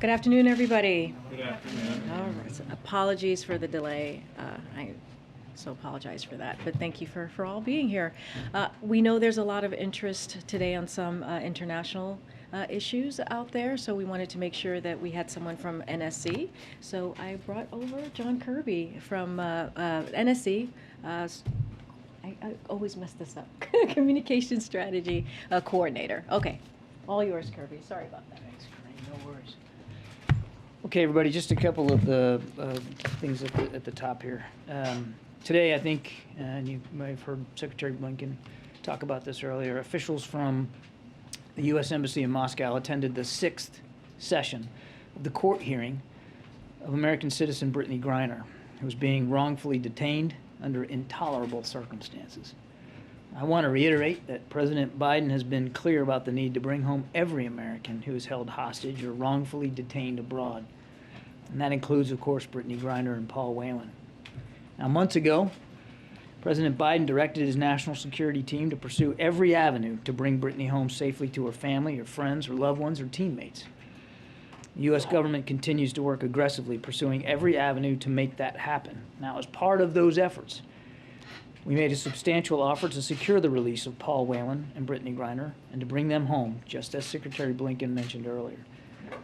Good afternoon, everybody. Good afternoon. All right. So apologies for the delay. I so apologize for that, but thank you for all being here. We know there's a lot of interest today on some international issues out there, so we wanted to make sure that we had someone from NSC. So I brought over John Kirby from NSC. I always mess this up. Communication strategy coordinator. Okay, all yours, Kirby. Sorry about that. Thanks, Karine. No worries. Okay, everybody, just a couple of the things at the top here. Today, I think, and you may have heard Secretary Blinken talk about this earlier, officials from the U.S. Embassy in Moscow attended the 6th session of the court hearing of American citizen Brittany Griner, who was being wrongfully detained under intolerable circumstances. I want to reiterate that President Biden has been clear about the need to bring home every American who is held hostage or wrongfully detained abroad. And that includes, of course, Brittany Griner and Paul Whelan. Now, months ago, President Biden directed his national security team to pursue every avenue to bring Brittany home safely to her family, her friends, her loved ones, or teammates. The U.S. government continues to work aggressively, pursuing every avenue to make that happen. Now, as part of those efforts, we made a substantial offer to secure the release of Paul Whelan and Brittany Griner and to bring them home, just as Secretary Blinken mentioned earlier.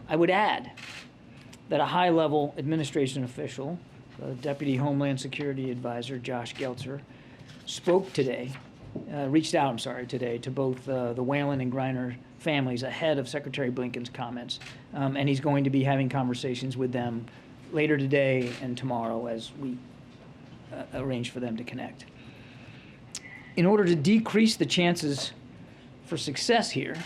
I would add that a high-level administration official, Deputy Homeland Security Advisor Josh Geltzer, reached out today to both the Whelan and Griner families ahead of Secretary Blinken's comments, and he's going to be having conversations with them later today and tomorrow as we arrange for them to connect. In order to decrease the chances for success here,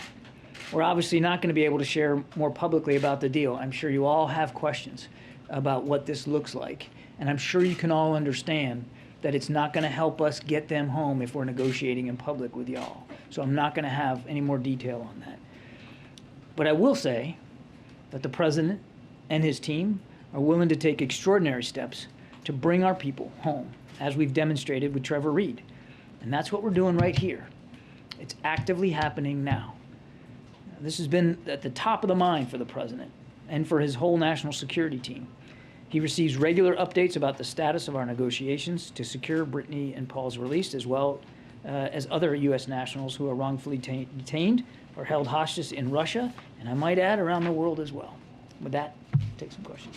we're obviously not going to be able to share more publicly about the deal. I'm sure you all have questions about what this looks like, and I'm sure you can all understand that it's not going to help us get them home if we're negotiating in public with y'all. So I'm not going to have any more detail on that. But I will say that the president and his team are willing to take extraordinary steps to bring our people home, as we've demonstrated with Trevor Reed. And that's what we're doing right here. It's actively happening now. This has been at the top of the mind for the president and for his whole national security team. He receives regular updates about the status of our negotiations to secure Brittany and Paul's release, as well as other U.S. nationals who are wrongfully detained or held hostage in Russia, and I might add, around the world as well. With that, take some questions.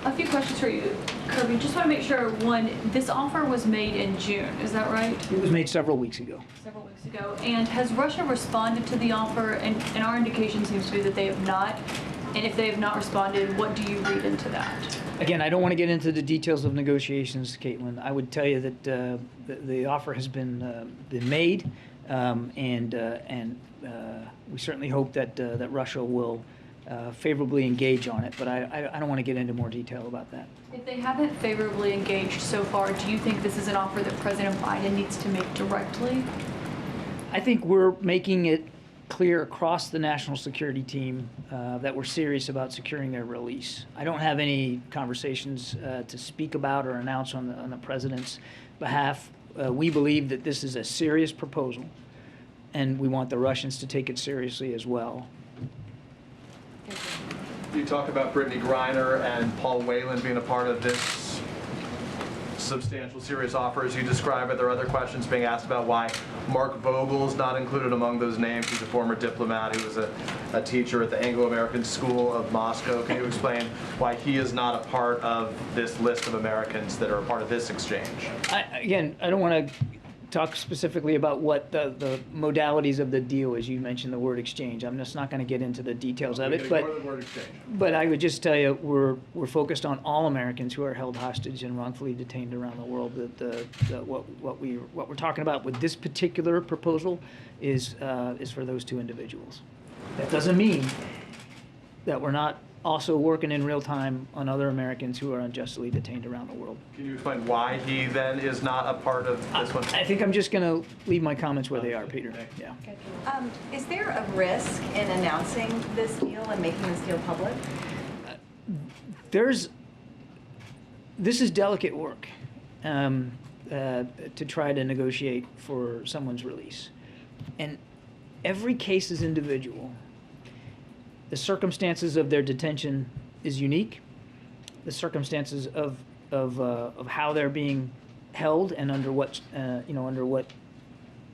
A few questions for you, Kirby. Just want to make sure, one, this offer was made in June, is that right? It was made several weeks ago. Several weeks ago. And has Russia responded to the offer? And our indication seems to be that they have not. And if they have not responded, what do you read into that? Again, I don't want to get into the details of negotiations, Caitlin. I would tell you that the offer has been made, and we certainly hope that Russia will favorably engage on it. But I don't want to get into more detail about that. If they haven't favorably engaged so far, do you think this is an offer that President Biden needs to make directly? I think we're making it clear across the national security team that we're serious about securing their release. I don't have any conversations to speak about or announce on the president's behalf. We believe that this is a serious proposal, and we want the Russians to take it seriously as well. You talk about Brittany Griner and Paul Whelan being a part of this substantial, serious offer, as you describe it. There are other questions being asked about why Mark Vogel is not included among those names. He's a former diplomat. He was a teacher at the Anglo-American School of Moscow. Can you explain why he is not a part of this list of Americans that are a part of this exchange? Again, I don't want to talk specifically about what the modalities of the deal, as you mentioned the word exchange. I'm just not going to get into the details of it. But I would just tell you we're focused on all Americans who are held hostage and wrongfully detained around the world. What we're talking about with this particular proposal is for those two individuals. That doesn't mean that we're not also working in real time on other Americans who are unjustly detained around the world. Can you explain why he then is not a part of this one? I think I'm just going to leave my comments where they are, Peter. Yeah. Is there a risk in announcing this deal and making this deal public? This is delicate work to try to negotiate for someone's release. And every case is individual. The circumstances of their detention is unique. The circumstances of how they're being held and under what under what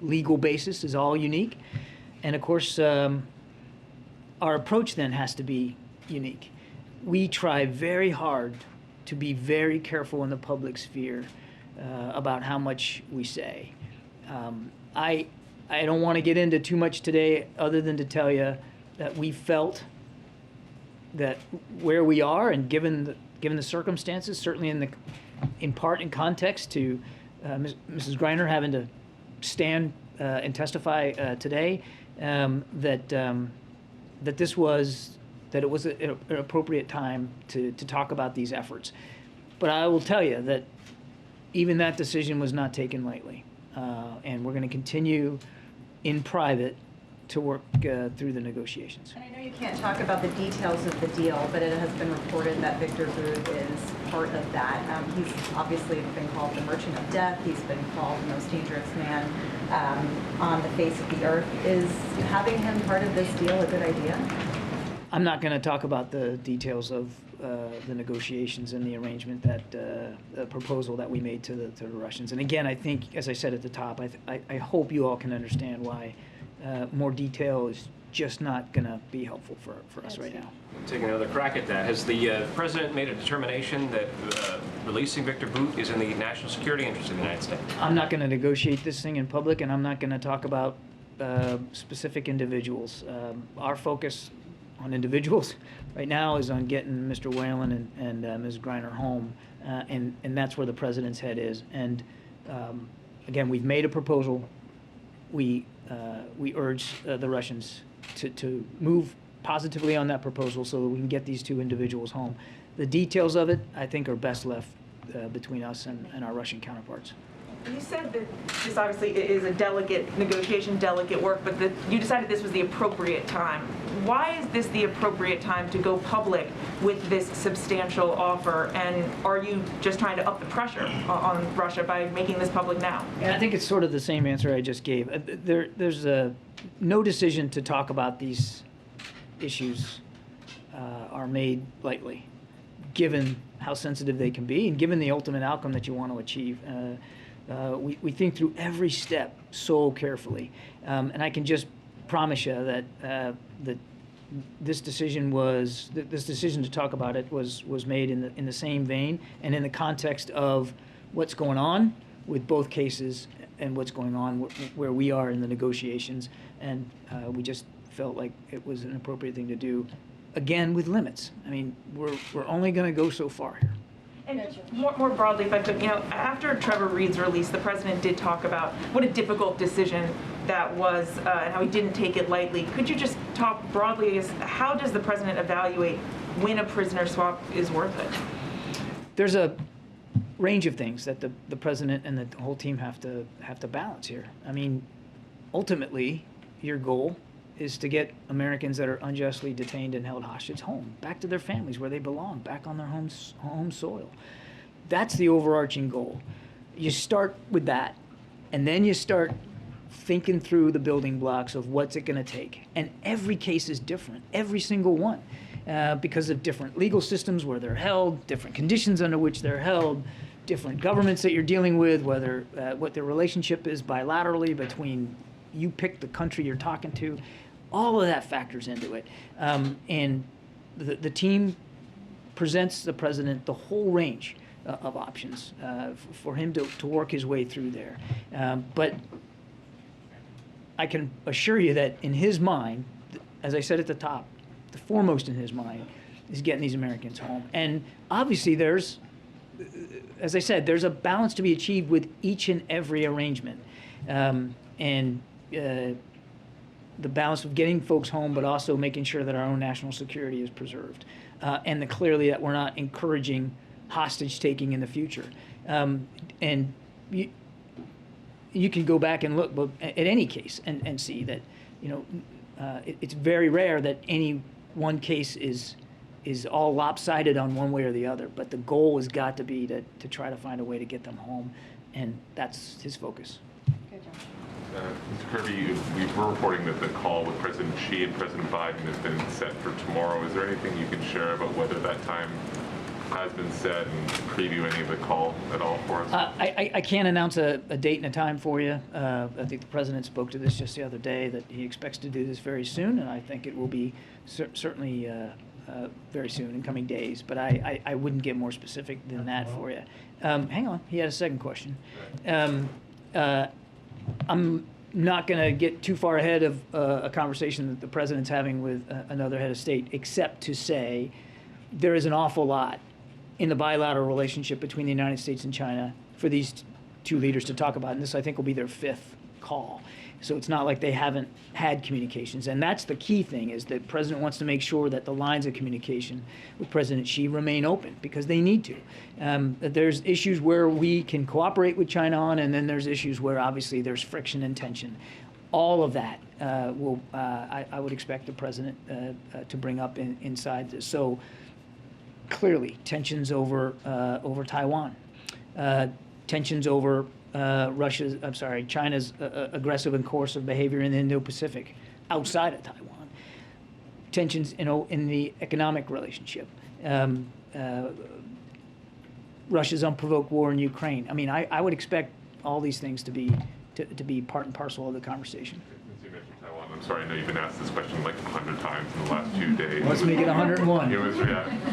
legal basis is all unique. And of course, our approach then has to be unique. We try very hard to be very careful in the public sphere about how much we say. I don't want to get into too much today other than to tell you that we felt that where we are, and given the circumstances, certainly in part in context to Mrs. Greiner having to stand and testify today, that it was an appropriate time to talk about these efforts. But I will tell you that even that decision was not taken lightly, and we're going to continue in private to work through the negotiations. And I know you can't talk about the details of the deal, but it has been reported that Victor Booth is part of that. He's obviously been called the merchant of death. He's been called the most dangerous man on the face of the earth. Is having him part of this deal a good idea? I'm not going to talk about the details of the negotiations and the arrangement the proposal that we made to the Russians. And again, I think, as I said at the top, I hope you all can understand why more detail is just not going to be helpful for us right now. Taking another crack at that, has the president made a determination that releasing Victor Bout is in the national security interest of the United States? I'm not going to negotiate this thing in public, and I'm not going to talk about specific individuals. Our focus on individuals right now is on getting Mr. Whalen and Ms. Greiner home, and that's where the president's head is. And again, we've made a proposal. We urge the Russians to move positively on that proposal so that we can get these two individuals home. The details of it, I think, are best left between us and our Russian counterparts. You said that this obviously is a delicate negotiation, delicate work, but that you decided this was the appropriate time. Why is this the appropriate time to go public with this substantial offer? And are you just trying to up the pressure on Russia by making this public now? And I think it's sort of the same answer I just gave. There's no decision to talk about these issues are made lightly, given how sensitive they can be and given the ultimate outcome that you want to achieve. We think through every step so carefully, and I can just promise you that this decision to talk about it was made in the same vein and in the context of what's going on with both cases and what's going on where we are in the negotiations, and we just felt like it was an appropriate thing to do, again with limits. I mean, we're only going to go so far here. And just more broadly, if I could, after Trevor Reed's release, the president did talk about what a difficult decision that was and how he didn't take it lightly. Could you just talk broadly as how does the president evaluate when a prisoner swap is worth it? There's a range of things that the president and the whole team have to balance here. I mean, ultimately, your goal is to get Americans that are unjustly detained and held hostage home, back to their families where they belong, back on their home soil. That's the overarching goal. You start with that, and then you start thinking through the building blocks of what's it going to take. And every case is different, every single one, because of different legal systems where they're held, different conditions under which they're held, different governments that you're dealing with, whether what their relationship is bilaterally between you pick the country you're talking to. All of that factors into it. And the team presents the president the whole range of options for him to work his way through there. But I can assure you that in his mind, as I said at the top, the foremost in his mind is getting these Americans home. And obviously there's, as I said, there's a balance to be achieved with each and every arrangement. The balance of getting folks home, but also making sure that our own national security is preserved, and clearly that we're not encouraging hostage taking in the future. And you can go back and look at any case and see that it's very rare that any one case is all lopsided on one way or the other. But the goal has got to be to try to find a way to get them home, and that's his focus. Good job. Mr. Kirby, we're reporting that the call with President Xi and President Biden has been set for tomorrow. Is there anything you can share about whether that time has been set and preview any of the call at all for us? I can't announce a date and a time for you. I think the president spoke to this just the other day, that he expects to do this very soon, and I think it will be certainly very soon in coming days. But I wouldn't get more specific than that for you. Hang on, he had a second question. I'm not going to get too far ahead of a conversation that the president's having with another head of state, except to say there is an awful lot in the bilateral relationship between the United States and China for these two leaders to talk about. And this, I think, will be their fifth call. So it's not like they haven't had communications. And that's the key thing, is that the president wants to make sure that the lines of communication with President Xi remain open, because they need to. That there's issues where we can cooperate with China on, and then there's issues where obviously there's friction and tension. All of that I would expect the president to bring up inside this. So clearly, tensions over Taiwan, tensions over China's aggressive and coercive behavior in the Indo-Pacific, outside of Taiwan, tensions in the economic relationship, Russia's unprovoked war in Ukraine. I mean, I would expect all these things to be part and parcel of the conversation. Since you mentioned Taiwan, I'm sorry, I know you've been asked this question like 100 times in the last 2 days. Let's make it 101. It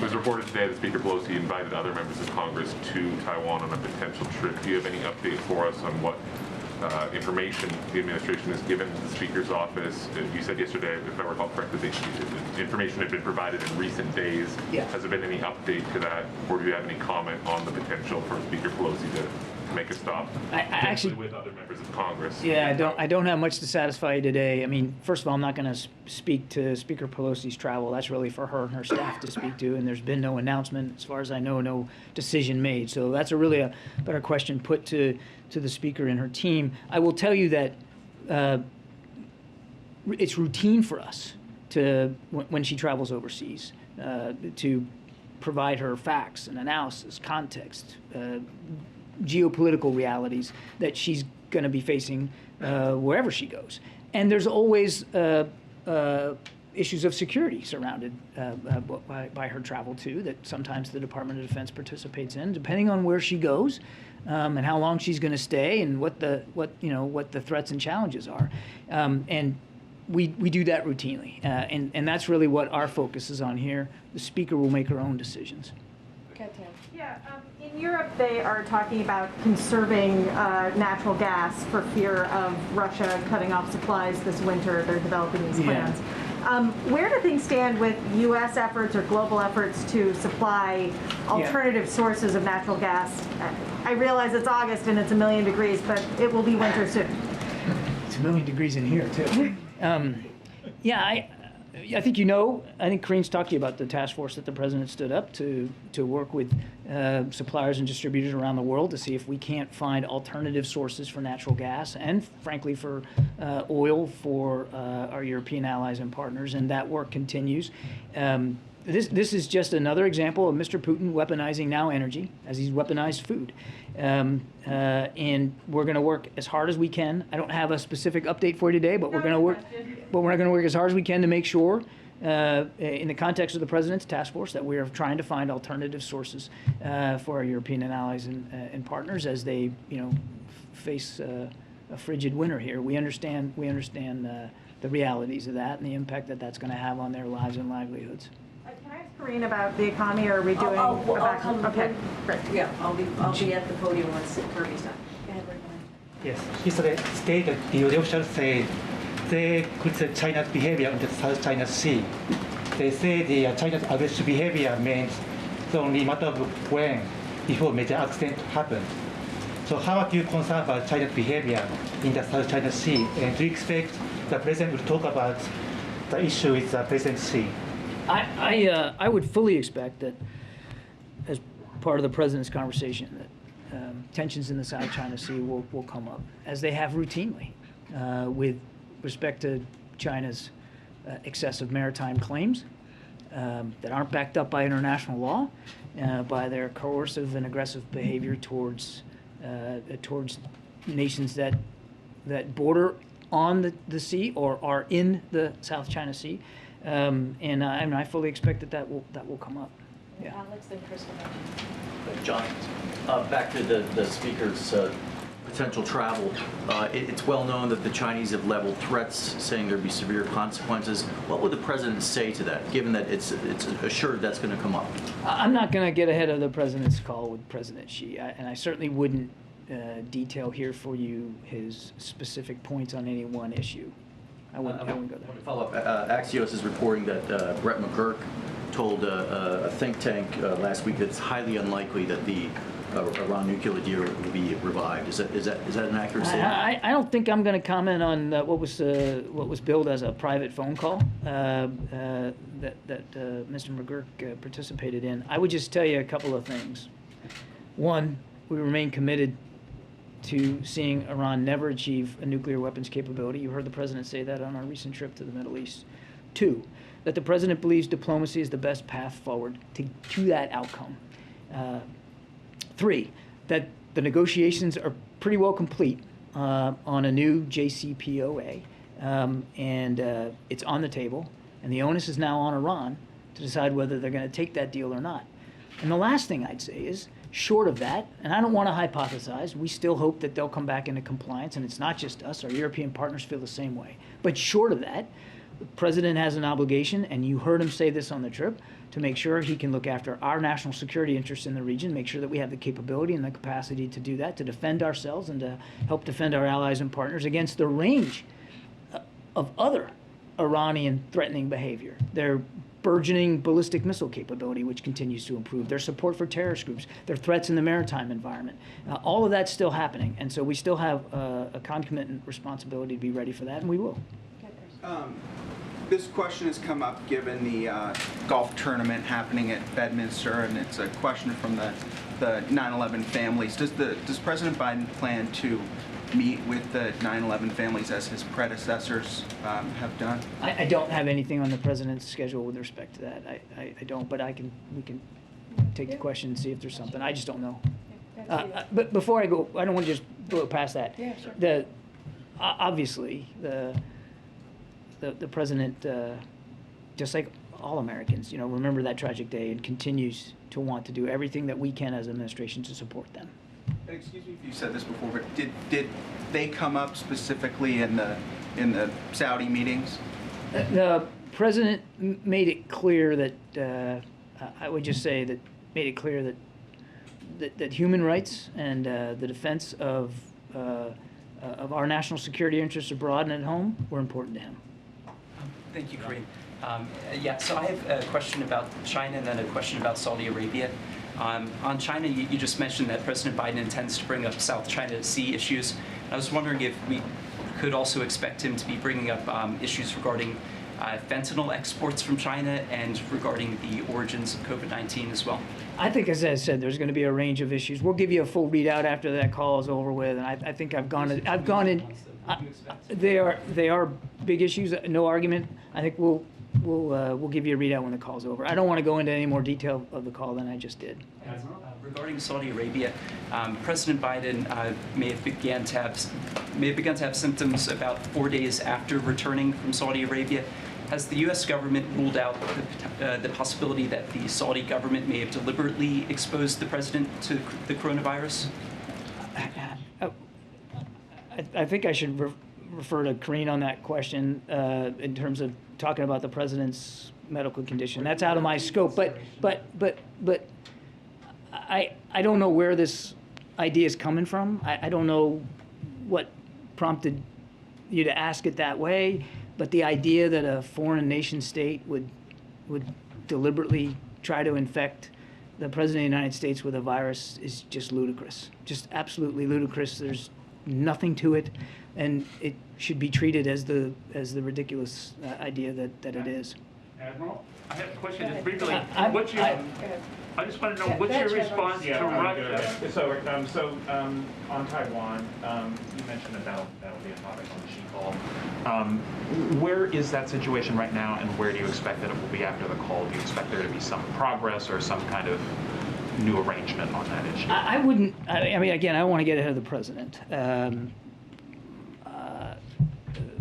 was reported today that Speaker Pelosi invited other members of Congress to Taiwan on a potential trip. Do you have any update for us on what information the administration has given the Speaker's office? You said yesterday, if I recall correctly, the information had been provided in recent days. Yeah. Has there been any update to that, or do you have any comment on the potential for Speaker Pelosi to make a stop I actually, with other members of Congress? yeah, I don't have much to satisfy you today. I mean, first of all, I'm not going to speak to Speaker Pelosi's travel. That's really for her and her staff to speak to, and there's been no announcement, as far as I know, no decision made. So that's really a better question put to the Speaker and her team. I will tell you that it's routine for us to, when she travels overseas, to provide her facts and analysis, context, geopolitical realities that she's going to be facing wherever she goes. And there's always issues of security surrounded by her travel too, that sometimes the Department of Defense participates in, depending on where she goes and how long she's going to stay, and what the threats and challenges are. And we do that routinely, and that's really what our focus is on here. The Speaker will make her own decisions. Yeah, in Europe they are talking about conserving natural gas for fear of Russia cutting off supplies this winter. They're developing these plans. Where do things stand with U.S. efforts or global efforts to supply alternative sources of natural gas? I realize it's August and it's 1,000,000 degrees, but it will be winter soon. It's 1,000,000 degrees in here too. I think I think Karine's talked to you about the task force that the president stood up to work with suppliers and distributors around the world to see if we can't find alternative sources for natural gas and, frankly, for oil for our European allies and partners, and that work continues. This is just another example of Mr. Putin weaponizing now energy as he's weaponized food. And we're going to work as hard as we can. I don't have a specific update for you today, but we're going to work. But we're going to work as hard as we can to make sure, in the context of the president's task force, that we are trying to find alternative sources for our European allies and partners as they, face a frigid winter here. We understand the realities of that and the impact that that's going to have on their lives and livelihoods. Can I ask Karine about the economy, or are we doing? I'll come. Okay, great. Yeah, I'll be at the podium once Kirby's done. Go ahead, Rick. Yes, yesterday stated the officials say they criticize China's behavior in the South China Sea. They say the China's aggressive behavior means it's only a matter of when before major accident happen. So how are you concerned about China's behavior in the South China Sea? And do you expect the president will talk about the issue with the presidency? I would fully expect that, as part of the president's conversation, that tensions in the South China Sea will come up, as they have routinely, with respect to China's excessive maritime claims that aren't backed up by international law, by their coercive and aggressive behavior towards nations that that border on the sea or are in the South China Sea, and I fully expect that will come up. Yeah. Alex, then Crystal. John, back to the speaker's potential travel. It's well known that the Chinese have leveled threats, saying there'd be severe consequences. What would the president say to that, given that it's assured that's going to come up? I'm not going to get ahead of the president's call with President Xi, and I certainly wouldn't detail here for you his specific points on any one issue. I wouldn't go there. To follow up, Axios is reporting that Brett McGurk told a think tank last week that it's highly unlikely that the Iran nuclear deal will be revived. Is that an accurate statement? I don't think I'm going to comment on what was billed as a private phone call that Mr. McGurk participated in. I would just tell you a couple of things. One, we remain committed to seeing Iran never achieve a nuclear weapons capability. You heard the president say that on our recent trip to the Middle East. Two, that the president believes diplomacy is the best path forward to that outcome. Three, that the negotiations are pretty well complete on a new JCPOA, and it's on the table, and the onus is now on Iran to decide whether they're going to take that deal or not. And the last thing I'd say is, short of that, and I don't want to hypothesize, we still hope that they'll come back into compliance, and it's not just us, our European partners feel the same way. But short of that, the president has an obligation, and you heard him say this on the trip, to make sure he can look after our national security interests in the region, make sure that we have the capability and the capacity to do that, to defend ourselves and to help defend our allies and partners against the range of other Iranian threatening behavior. Their burgeoning ballistic missile capability, which continues to improve, their support for terrorist groups, their threats in the maritime environment. All of that's still happening, and so we still have a concomitant responsibility to be ready for that, and we will. This question has come up given the golf tournament happening at Bedminster, and it's a question from the 9/11 families. Does President Biden plan to meet with the 9/11 families as his predecessors have done? I don't have anything on the president's schedule with respect to that. I don't, but we can take the question and see if there's something. I just don't know. But before I go, I don't want to just blow past that. Yeah, sure. Obviously, the president, just like all Americans, remember that tragic day and continues to want to do everything that we can as an administration to support them. And excuse me if you said this before, but did they come up specifically in the Saudi meetings? The president made it clear that I would just say that made it clear that human rights and the defense of our national security interests abroad and at home were important to him. Thank you, Karine. So I have a question about China and then a question about Saudi Arabia. On China, you just mentioned that President Biden intends to bring up South China Sea issues. I was wondering if we could also expect him to be bringing up issues regarding fentanyl exports from China and regarding the origins of COVID-19 as well. I think, as I said, there's going to be a range of issues. We'll give you a full readout after that call is over with, and I think I've gone in. They are big issues, no argument. I think we'll give you a readout when the call's over. I don't want to go into any more detail of the call than I just did. Regarding Saudi Arabia, President Biden may have begun to have symptoms about 4 days after returning from Saudi Arabia. Has the U.S. government ruled out the possibility that the Saudi government may have deliberately exposed the president to the coronavirus? I think I should refer to Karine on that question in terms of talking about the president's medical condition. That's out of my scope. But I don't know where this idea is coming from. I don't know what prompted you to ask it that way. But the idea that a foreign nation state would deliberately try to infect the president of the United States with a virus is just ludicrous. Just absolutely ludicrous. There's nothing to it, and it should be treated as the ridiculous idea that it is. Admiral, I have a question. Just briefly, I just want to know what's your response to Russia? So on Taiwan, you mentioned that'll be a topic on the Xi call. Where is that situation right now, and where do you expect that it will be after the call? Do you expect there to be some progress or some kind of new arrangement on that issue? I wouldn't. I mean, again, I don't want to get ahead of the president.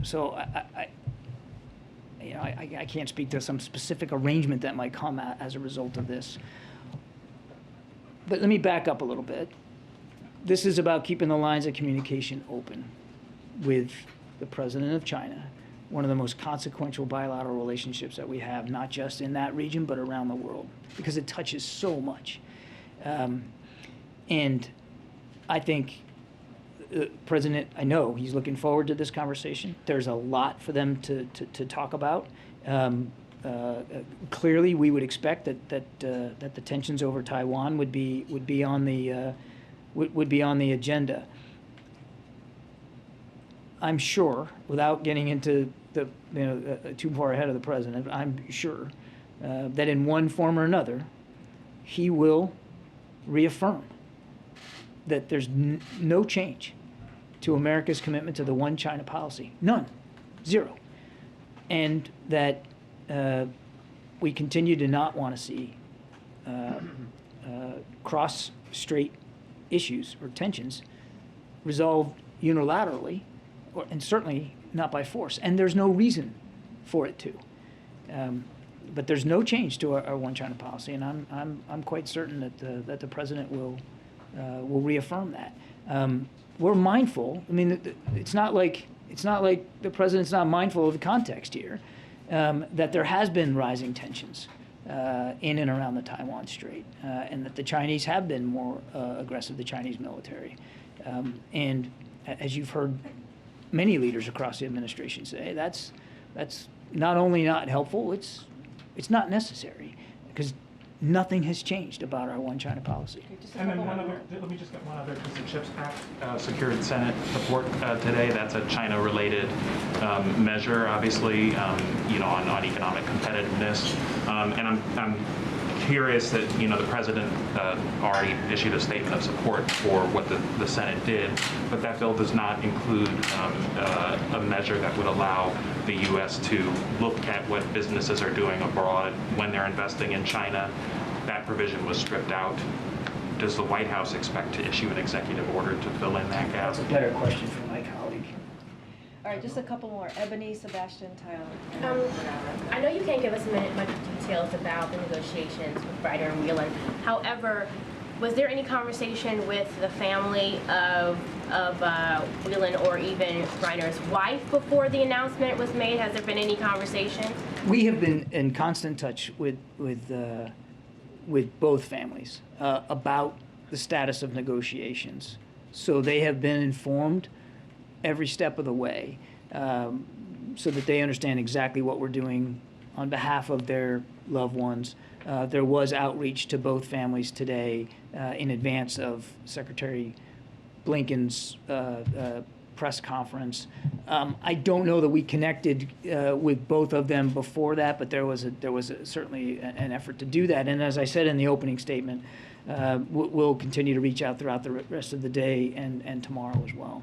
So I can't speak to some specific arrangement that might come as a result of this. But let me back up a little bit. This is about keeping the lines of communication open with the president of China, one of the most consequential bilateral relationships that we have, not just in that region, but around the world, because it touches so much. And I think the president, I know he's looking forward to this conversation. There's a lot for them to talk about. Clearly, we would expect that the tensions over Taiwan would be on the agenda. I'm sure, without getting into too far ahead of the president, I'm sure that in one form or another, he will reaffirm that there's no change to America's commitment to the one China policy. None. Zero. And that we continue to not want to see cross-strait issues or tensions resolved unilaterally, and certainly not by force. And there's no reason for it to. But there's no change to our one China policy, and I'm quite certain that the president will reaffirm that. We're mindful. I mean, it's not like the president's not mindful of the context here. That there has been rising tensions in and around the Taiwan Strait, and that the Chinese have been more aggressive, the Chinese military. And as you've heard many leaders across the administration say, that's not only not helpful, it's not necessary, because nothing has changed about our one China policy. And then let me just get one other, because the CHIPS Act secured Senate support today. That's a China-related measure, obviously, on economic competitiveness. And I'm curious that, the president already issued a statement of support for what the Senate did, but that bill does not include a measure that would allow the U.S. to look at what businesses are doing abroad when they're investing in China. That provision was stripped out. Does the White House expect to issue an executive order to fill in that gap? That's a better question for my colleague. All right, just a couple more. Ebony, Sebastian, Tyler. I know you can't give us much details about the negotiations with Reiner and Whelan. However, was there any conversation with the family of Whelan or even Reiner's wife before the announcement was made? Has there been any conversations? We have been in constant touch with both families about the status of negotiations. So they have been informed every step of the way, so that they understand exactly what we're doing on behalf of their loved ones. There was outreach to both families today in advance of Secretary Blinken's press conference. I don't know that we connected with both of them before that, but there was certainly an effort to do that. And as I said in the opening statement, we'll continue to reach out throughout the rest of the day and tomorrow as well.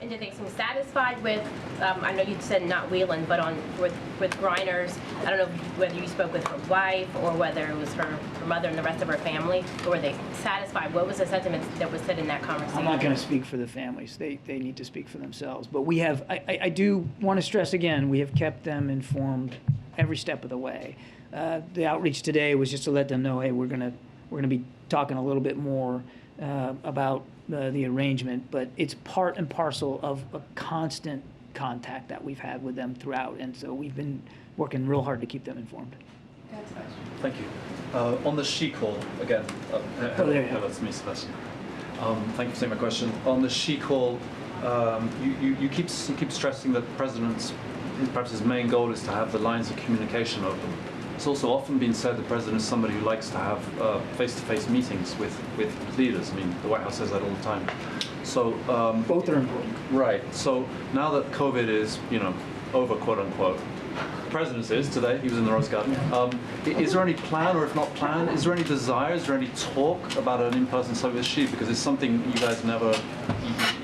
And did they seem satisfied with, I know you said not Whelan, but with Reiner's, I don't know whether you spoke with her wife or whether it was her mother and the rest of her family, or were they satisfied? What was the sentiment that was said in that conversation? I'm not going to speak for the families. They need to speak for themselves. But we have, I do want to stress again, we have kept them informed every step of the way. The outreach today was just to let them know, hey, we're going to be talking a little bit more about the arrangement, but it's part and parcel of a constant contact that we've had with them throughout, and so we've been working real hard to keep them informed. Thank you. On the Xi call, again, that's me, Sebastian. Thank you for taking my question. On the Xi call, you keep stressing that the president's, perhaps his main goal is to have the lines of communication open. It's also often been said the president is somebody who likes to have face-to-face meetings with leaders. I mean, the White House says that all the time. So both are important. Right. So now that COVID is, over, quote unquote, the president is today. He was in the Rose Garden. Is there any plan, or if not plan, is there any desire? Is there any talk about an in-person summit with Xi? Because it's something you guys never.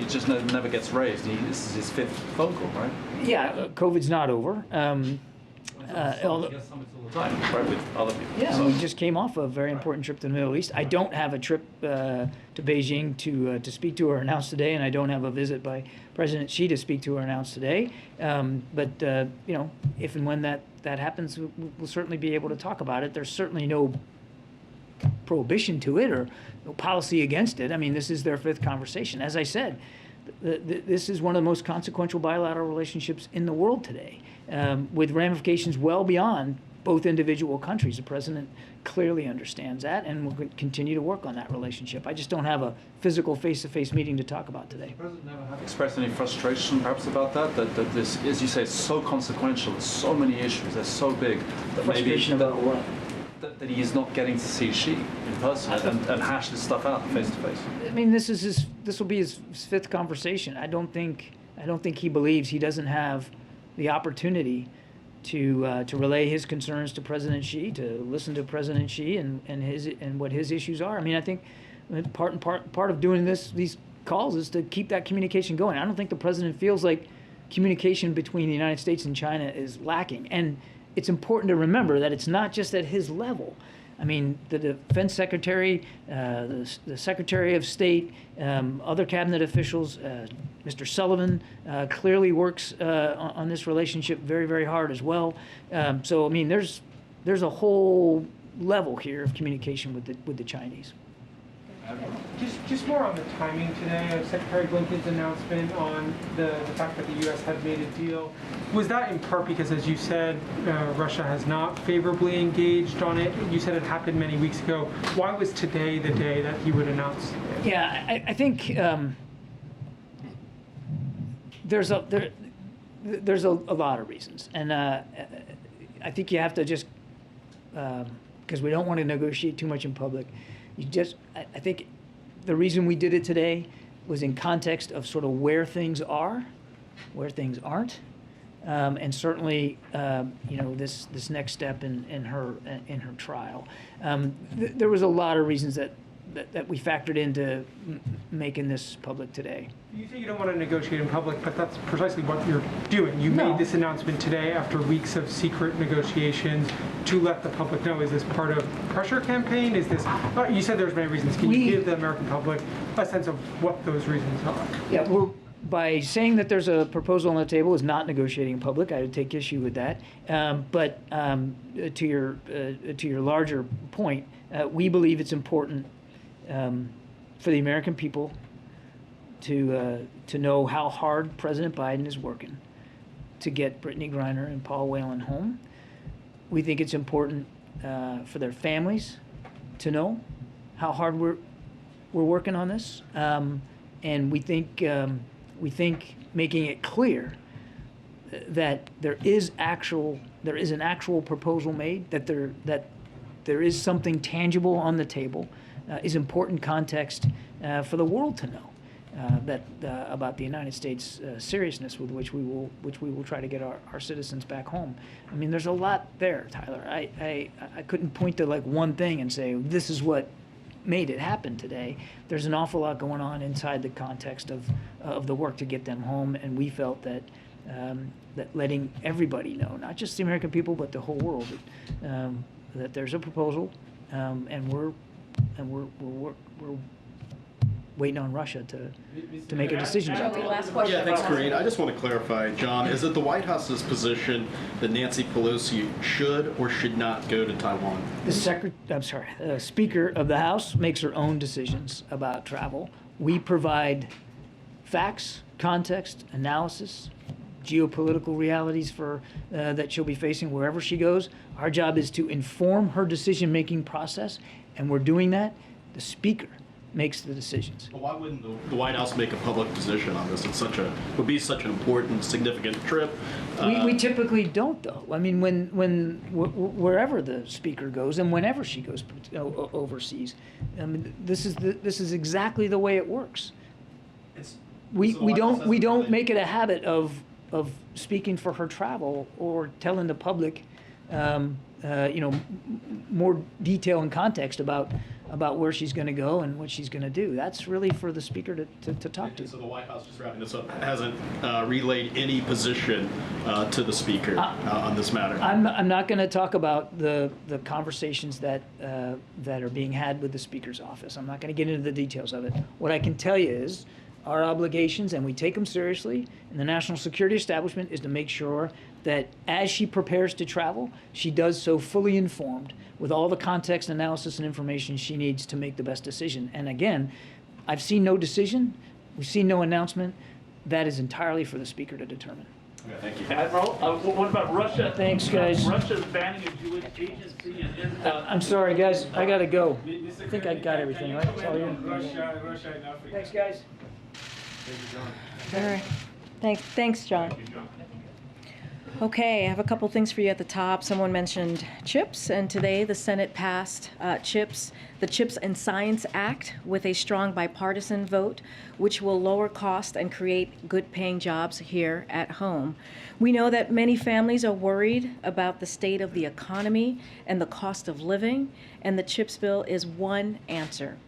It just never gets raised. This is his fifth phone call, right? Yeah, COVID's not over. although- Yes, summits all the time, right, with other people. Yeah, So- we just came off a very important trip to the Middle East. I don't have a trip to Beijing to speak to or announce today, and I don't have a visit by President Xi to speak to or announce today. But you know, if and when that happens, we'll certainly be able to talk about it. There's certainly no prohibition to it or no policy against it. I mean, this is their fifth conversation. As I said, this is one of the most consequential bilateral relationships in the world today, with ramifications well beyond both individual countries. The president clearly understands that, and will continue to work on that relationship. I just don't have a physical face-to-face meeting to talk about today. The president never have expressed any frustration, perhaps, about that this, as you say, is so consequential. There's so many issues. They're so big that Frustration about what? That he is not getting to see Xi in person and hash this stuff out face to face. I mean, this will be his fifth conversation. I don't think he believes he doesn't have the opportunity to relay his concerns to President Xi, to listen to President Xi and what his issues are. I mean, I think part of doing these calls is to keep that communication going. I don't think the president feels like communication between the United States and China is lacking. And it's important to remember that it's not just at his level. I mean, the defense secretary, the secretary of state, other cabinet officials, Mr. Sullivan clearly works on this relationship very, very hard as well. So, I mean, there's a whole level here of communication with the Chinese. Just more on the timing today of Secretary Blinken's announcement on the fact that the U.S. had made a deal. Was that in part because, as you said, Russia has not favorably engaged on it? You said it happened many weeks ago. Why was today the day that he would announce it? Yeah, I think there's a lot of reasons, and I think you have to just because we don't want to negotiate too much in public. I think the reason we did it today was in context of sort of where things are, where things aren't, and certainly, you know, this next step in her trial. There was a lot of reasons that we factored into making this public today. You say you don't want to negotiate in public, but that's precisely what you're doing. You made this announcement today after weeks of secret negotiations to let the public know. Is this part of pressure campaign? Is this? You said there's many reasons. Can you give the American public a sense of what those reasons are? Yeah, by saying that there's a proposal on the table is not negotiating in public. I would take issue with that. But to your larger point, we believe it's important for the American people to know how hard President Biden is working to get Brittany Griner and Paul Whelan home. We think it's important for their families to know how hard we're working on this, and we think making it clear that there is an actual proposal made, that there is something tangible on the table, is important context for the world to know about the United States seriousness with which we will try to get our citizens back home. I mean, there's a lot there, Tyler. I couldn't point to like one thing and say this is what made it happen today. There's an awful lot going on inside the context of the work to get them home, and we felt that that letting everybody know, not just the American people but the whole world, that there's a proposal, and we're waiting on Russia to make a decision about that. Yeah, thanks, Karine. I just want to clarify, John, is it the White House's position that Nancy Pelosi should or should not go to Taiwan? The Speaker of the House makes her own decisions about travel. We provide facts, context, analysis, geopolitical realities that she'll be facing wherever she goes. Our job is to inform her decision-making process, and we're doing that. The Speaker makes the decisions. Well, why wouldn't the White House make a public position on this? Would be such an important, significant trip. We typically don't, though. I mean, wherever the Speaker goes and whenever she goes overseas, I mean, this is exactly the way it works. We don't make it a habit of speaking for her travel or telling the public, more detail and context about about where she's going to go and what she's going to do. That's really for the speaker to talk to. So the White House, just wrapping this up, hasn't relayed any position to the speaker on this matter. I'm not going to talk about the conversations that are being had with the speaker's office. I'm not going to get into the details of it. What I can tell you is our obligations, and we take them seriously, in the national security establishment is to make sure that as she prepares to travel, she does so fully informed with all the context, analysis, and information she needs to make the best decision. And again, I've seen no decision. We've seen no announcement. That is entirely for the speaker to determine. Okay, thank you. Admiral, what about Russia? Thanks, guys. Russia's banning a Jewish agency and Israel. I'm sorry, guys. I got to go. I think I got everything, right? It's all you. Russia and Africa. Thanks, guys. All right. Thanks, John. Okay, I have a couple things for you at the top. Someone mentioned CHIPS, and today the Senate passed the CHIPS and Science Act with a strong bipartisan vote, which will lower costs and create good-paying jobs here at home. We know that many families are worried about the state of the economy and the cost of living, and the CHIPS bill is one answer.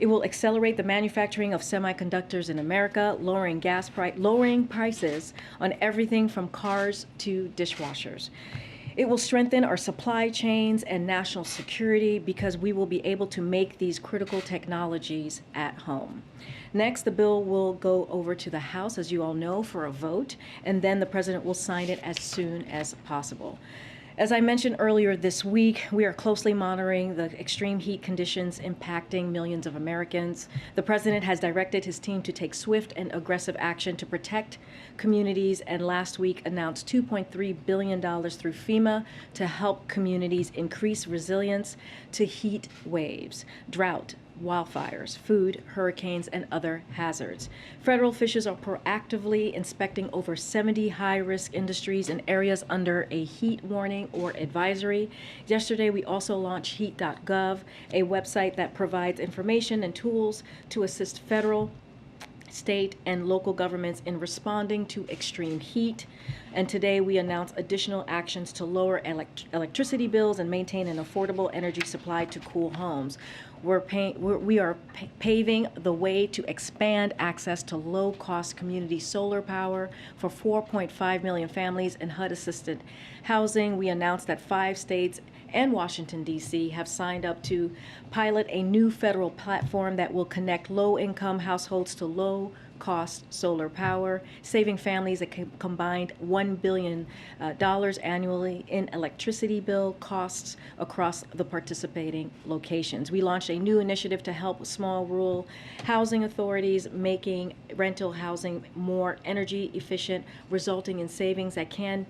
It will accelerate the manufacturing of semiconductors in America, lowering prices on everything from cars to dishwashers. It will strengthen our supply chains and national security because we will be able to make these critical technologies at home. Next, the bill will go over to the House, as you all know, for a vote, and then the President will sign it as soon as possible. As I mentioned earlier this week, we are closely monitoring the extreme heat conditions impacting millions of Americans. The President has directed his team to take swift and aggressive action to protect communities, and last week announced $2.3 billion through FEMA to help communities increase resilience to heat waves, drought, wildfires, food, hurricanes, and other hazards. Federal officials are proactively inspecting over 70 high-risk industries in areas under a heat warning or advisory. Yesterday, we also launched heat.gov, a website that provides information and tools to assist federal, state, and local governments in responding to extreme heat. And today we announced additional actions to lower electricity bills and maintain an affordable energy supply to cool homes. We are paving the way to expand access to low-cost community solar power for 4.5 million families in HUD-assisted housing. We announced that 5 states and Washington, D.C. have signed up to pilot a new federal platform that will connect low-income households to low-cost solar power, saving families a combined $1 billion annually in electricity bill costs across the participating locations. We launched a new initiative to help small rural housing authorities, making rental housing more energy efficient, resulting in savings that can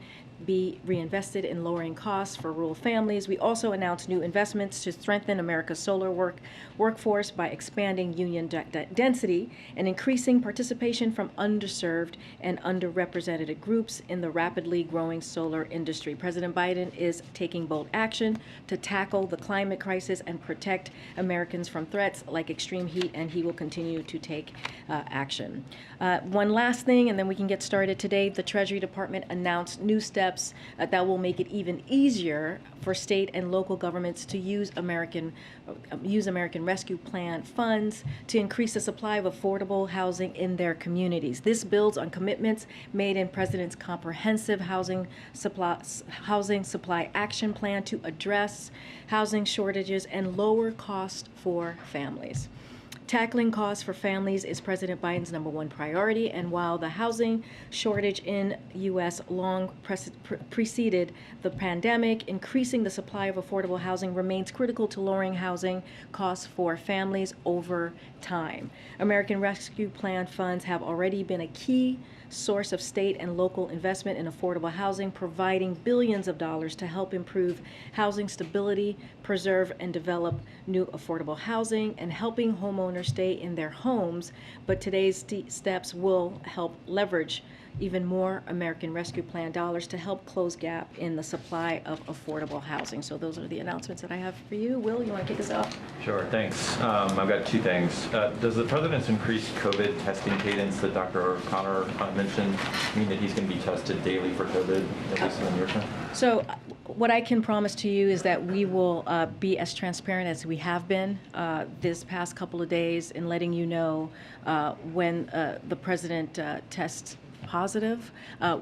be reinvested in lowering costs for rural families. We also announced new investments to strengthen America's solar workforce by expanding union density and increasing participation from underserved and underrepresented groups in the rapidly growing solar industry. President Biden is taking bold action to tackle the climate crisis and protect Americans from threats like extreme heat, and he will continue to take action. One last thing, and then we can get started. Today, the Treasury Department announced new steps that will make it even easier for state and local governments to use American Rescue Plan funds to increase the supply of affordable housing in their communities. This builds on commitments made in President's comprehensive housing supply action plan to address housing shortages and lower costs for families. Tackling costs for families is President Biden's #1 priority, and while the housing shortage in U.S. long preceded the pandemic, increasing the supply of affordable housing remains critical to lowering housing costs for families over time. American Rescue Plan funds have already been a key source of state and local investment in affordable housing, providing billions of dollars to help improve housing stability, preserve and develop new affordable housing, and helping homeowners stay in their homes. But today's steps will help leverage even more American Rescue Plan dollars to help close gap in the supply of affordable housing. So those are the announcements that I have for you. Will, you want to kick us off? Sure, thanks. I've got 2 things. Does the President's increased COVID testing cadence that Dr. O'Connor mentioned mean that he's going to be tested daily for COVID, at least in the near term? So What I can promise to you is that we will be as transparent as we have been this past couple of days in letting you know when the president tests positive.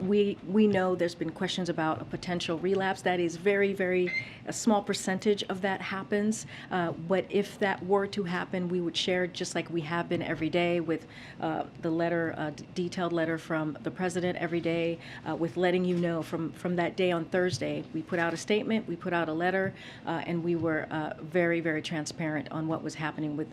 We know there's been questions about a potential relapse. That is a small percentage of that happens. But if that were to happen, we would share just like we have been every day with the letter, detailed letter from the president every day, with letting you know from that day on Thursday. We put out a statement, we put out a letter, and we were very transparent on what was happening with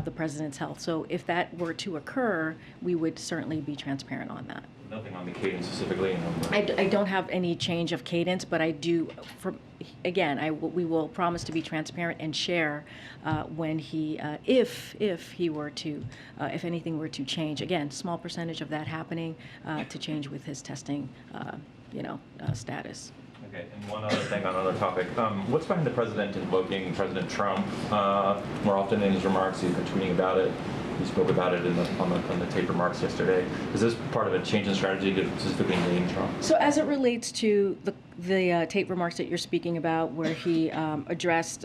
the president's health. So if that were to occur, we would certainly be transparent on that. Nothing on the cadence specifically? I don't have any change of cadence, but I do, we will promise to be transparent and share when he, if anything were to change. Again, small percentage of that happening to change with his testing, status. Okay, and one other thing on another topic. What's behind the president invoking President Trump more often in his remarks? He's been tweeting about it. He spoke about it on the tape remarks yesterday. Is this part of a change in strategy to specifically name Trump? So as it relates to the tape remarks that you're speaking about, where he addressed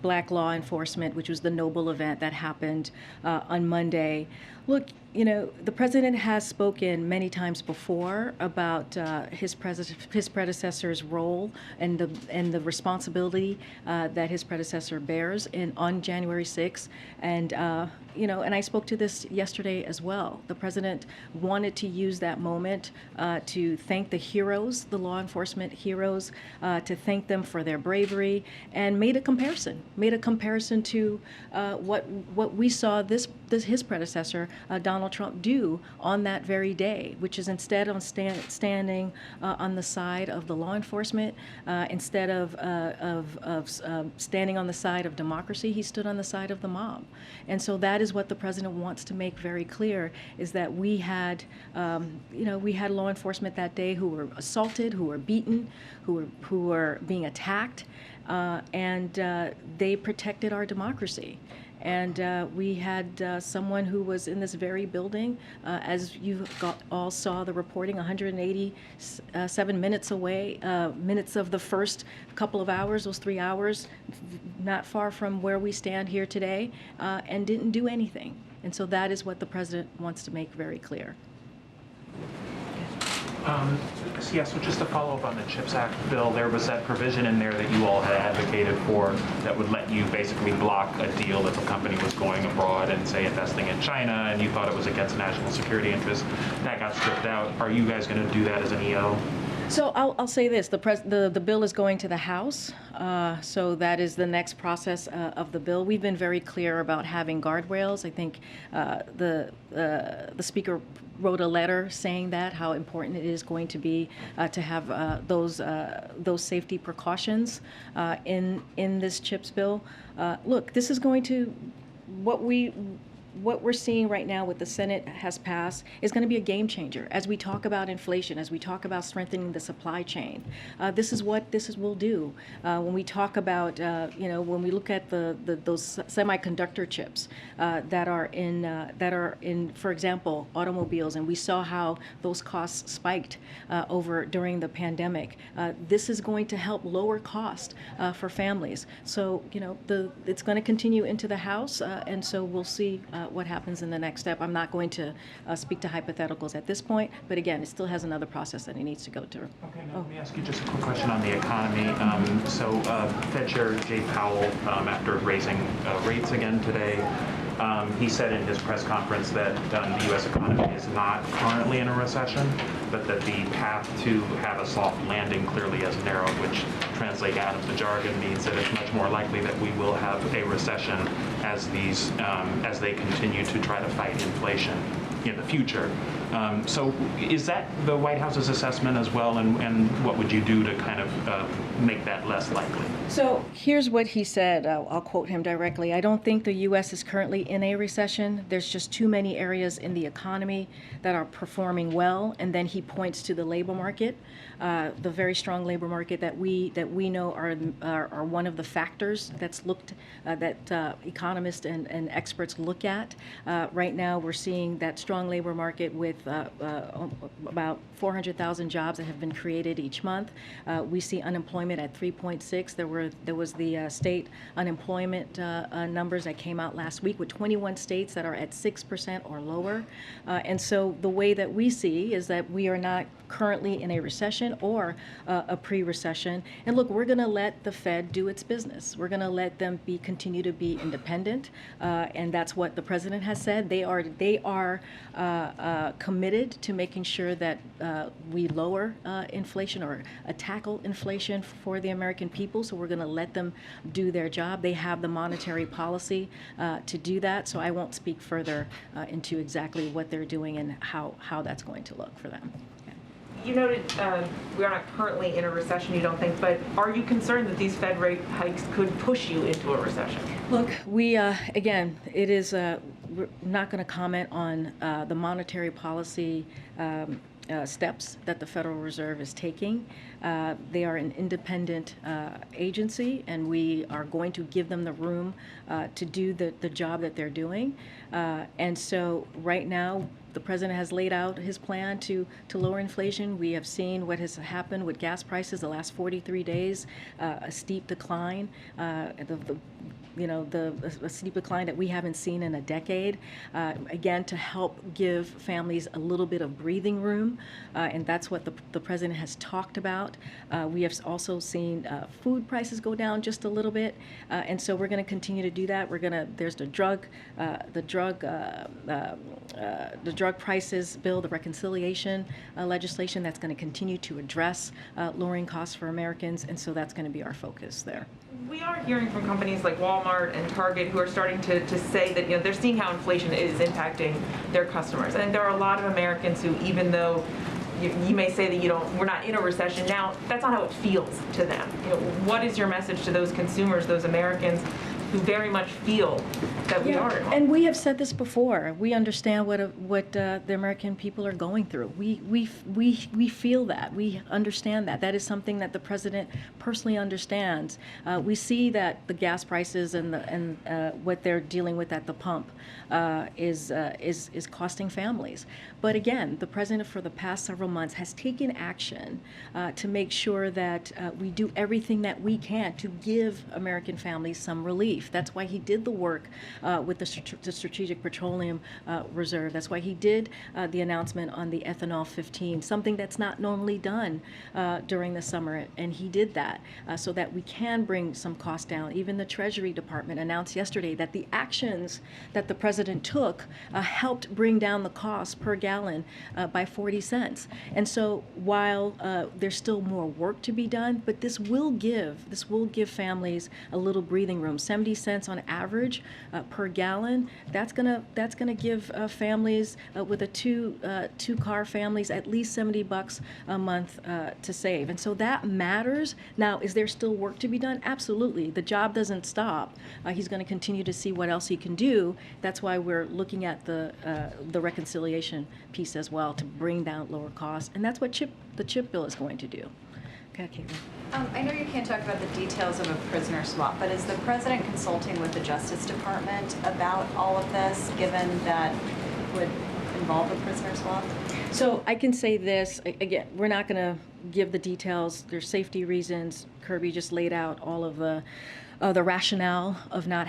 black law enforcement, which was the Noble event that happened on Monday, look, the president has spoken many times before about his predecessor's role and the responsibility that his predecessor bears on January 6th, and and I spoke to this yesterday as well. The president wanted to use that moment to thank the heroes, the law enforcement heroes, to thank them for their bravery, and made a comparison to what we saw his predecessor, Donald Trump, do on that very day, which is instead of standing on the side of the law enforcement, instead of standing on the side of democracy, he stood on the side of the mob. And so that is what the president wants to make very clear, is that we had law enforcement that day who were assaulted, who were beaten, who were being attacked, and they protected our democracy. And we had someone who was in this very building, as you all saw the reporting, 187 minutes away, minutes of the first couple of hours, those 3 hours, not far from where we stand here today, and didn't do anything. And so that is what the president wants to make very clear. So just to follow up on the CHIPS Act bill, there was that provision in there that you all had advocated for that would let you basically block a deal if a company was going abroad and, say, investing in China, and you thought it was against national security interests. That got stripped out. Are you guys going to do that as an EO? So I'll say this: the bill is going to the House, so that is the next process of the bill. We've been very clear about having guardrails. I think the Speaker wrote a letter saying that how important it is going to be to have those safety precautions in this CHIPS bill. Look, this is going to what we're seeing right now with the Senate has passed is going to be a game changer as we talk about inflation, as we talk about strengthening the supply chain. This is what this will do. When we talk about, when we look at those semiconductor chips that are in, for example, automobiles, and we saw how those costs spiked during the pandemic. This is going to help lower cost for families. So, it's going to continue into the House, and so we'll see what happens in the next step. I'm not going to speak to hypotheticals at this point, but again, it still has another process that it needs to go through. Okay, now let me ask you just a quick question on the economy. Fed Chair Jay Powell, after raising rates again today, he said in his press conference that the U.S. economy is not currently in a recession, but that the path to have a soft landing clearly has narrowed, which translated out of the jargon means that it's much more likely that we will have a recession as they continue to try to fight inflation in the future. So is that the White House's assessment as well, and what would you do to kind of make that less likely? So here's what he said. I'll quote him directly. "I don't think the U.S. is currently in a recession. There's just too many areas in the economy that are performing well." And then he points to the labor market, the very strong labor market that we know are one of the factors that economists and experts look at. Right now, we're seeing that strong labor market with about 400,000 jobs that have been created each month. We see unemployment at 3.6. There was the state unemployment numbers that came out last week with 21 states that are at 6% or lower. And so the way that we see is that we are not currently in a recession or a pre-recession. And look, we're going to let the Fed do its business. We're going to let them continue to be independent, and that's what the president has said. They are committed to making sure that we lower inflation or tackle inflation for the American people. So we're going to let them do their job. They have the monetary policy to do that. So I won't speak further into exactly what they're doing and how that's going to look for them. You noted we are not currently in a recession, you don't think, but are you concerned that these Fed rate hikes could push you into a recession? Look, we, again, it is, we're not going to comment on the monetary policy steps that the Federal Reserve is taking. They are an independent agency, and we are going to give them the room to do the job that they're doing. And so right now, the president has laid out his plan to lower inflation. We have seen what has happened with gas prices the last 43 days, a steep decline. A steep decline that we haven't seen in a decade, again, to help give families a little bit of breathing room, and that's what the president has talked about. We have also seen food prices go down just a little bit, and so we're going to continue to do that. There's the drug prices bill, the reconciliation legislation that's going to continue to address lowering costs for Americans, and so that's going to be our focus there. We are hearing from companies like Walmart and Target who are starting to say that they're seeing how inflation is impacting their customers. And there are a lot of Americans who, even though you may say that we're not in a recession now, that's not how it feels to them. What is your message to those consumers, those Americans who very much feel that we are in one? And we have said this before. We understand what the American people are going through. We feel that. We understand that. That is something that the president personally understands. We see that the gas prices and what they're dealing with at the pump is costing families. But again, the president for the past several months has taken action to make sure that we do everything that we can to give American families some relief. That's why he did the work with the Strategic Petroleum Reserve. That's why he did the announcement on the ethanol 15, something that's not normally done during the summer. And he did that so that we can bring some costs down. Even the Treasury Department announced yesterday that the actions that the president took helped bring down the cost per gallon by 40 cents. And so while there's still more work to be done, but this will give families a little breathing room. 70 cents on average per gallon. That's gonna give families with two car families at least $70 a month to save. And so that matters. Now, is there still work to be done? Absolutely. The job doesn't stop. He's going to continue to see what else he can do. That's why we're looking at the reconciliation piece as well to bring down lower costs. And that's what the CHIP bill is going to do. Okay, Caitlin. I know you can't talk about the details of a prisoner swap, but is the president consulting with the Justice Department about all of this, given that would involve a prisoner swap? So I can say this, again, we're not going to give the details. There's safety reasons. Kirby just laid out all of the rationale of not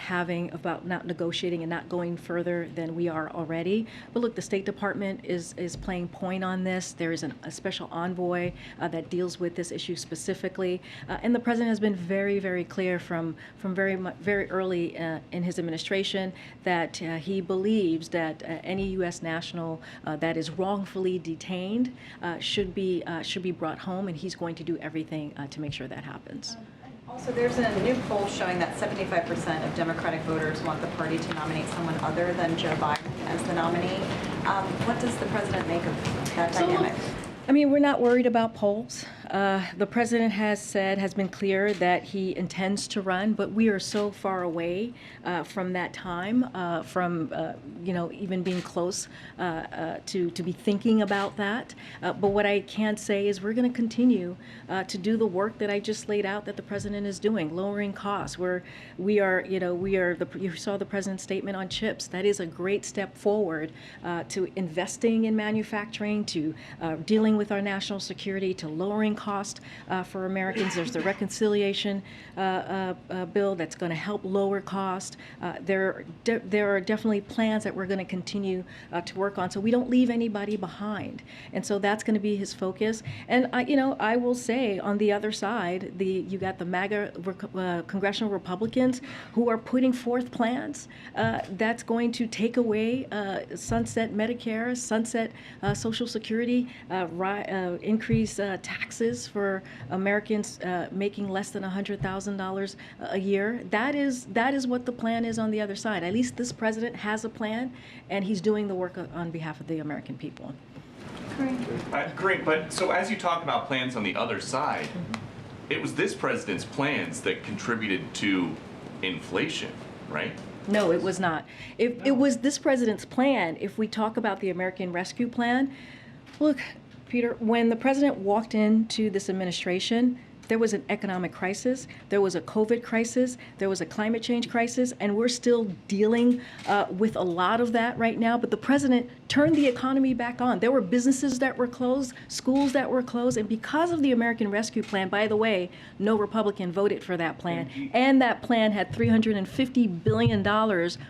negotiating and not going further than we are already. But look, the State Department is playing point on this. There is a special envoy that deals with this issue specifically. And the president has been very, very clear from very early in his administration that he believes that any U.S. national that is wrongfully detained should be brought home, and he's going to do everything to make sure that happens. Also, there's a new poll showing that 75% of Democratic voters want the party to nominate someone other than Joe Biden as the nominee. What does the president make of that dynamic? I mean, we're not worried about polls. The president has been clear that he intends to run, but we are so far away from that time, from even being close to be thinking about that. But what I can say is we're going to continue to do the work that I just laid out that the president is doing, lowering costs. You saw the president's statement on chips. That is a great step forward to investing in manufacturing, to dealing with our national security, to lowering cost for Americans. There's the reconciliation bill that's going to help lower cost. There are definitely plans that we're going to continue to work on, so we don't leave anybody behind. And so that's going to be his focus. And I will say on the other side, you got the MAGA congressional Republicans who are putting forth plans that's going to take away sunset Medicare, sunset Social Security, increase taxes for Americans making less than $100,000 a year. That is what the plan is on the other side. At least this president has a plan, and he's doing the work on behalf of the American people. Great, but so as you talk about plans on the other side, it was this president's plans that contributed to inflation, right? No, it was not. It was this president's plan. If we talk about the American Rescue Plan, look, Peter, when the president walked into this administration, there was an economic crisis, there was a COVID crisis, there was a climate change crisis, and we're still dealing with a lot of that right now. But the president turned the economy back on. There were businesses that were closed, schools that were closed, and because of the American Rescue Plan, by the way, no Republican voted for that plan, and that plan had $350 billion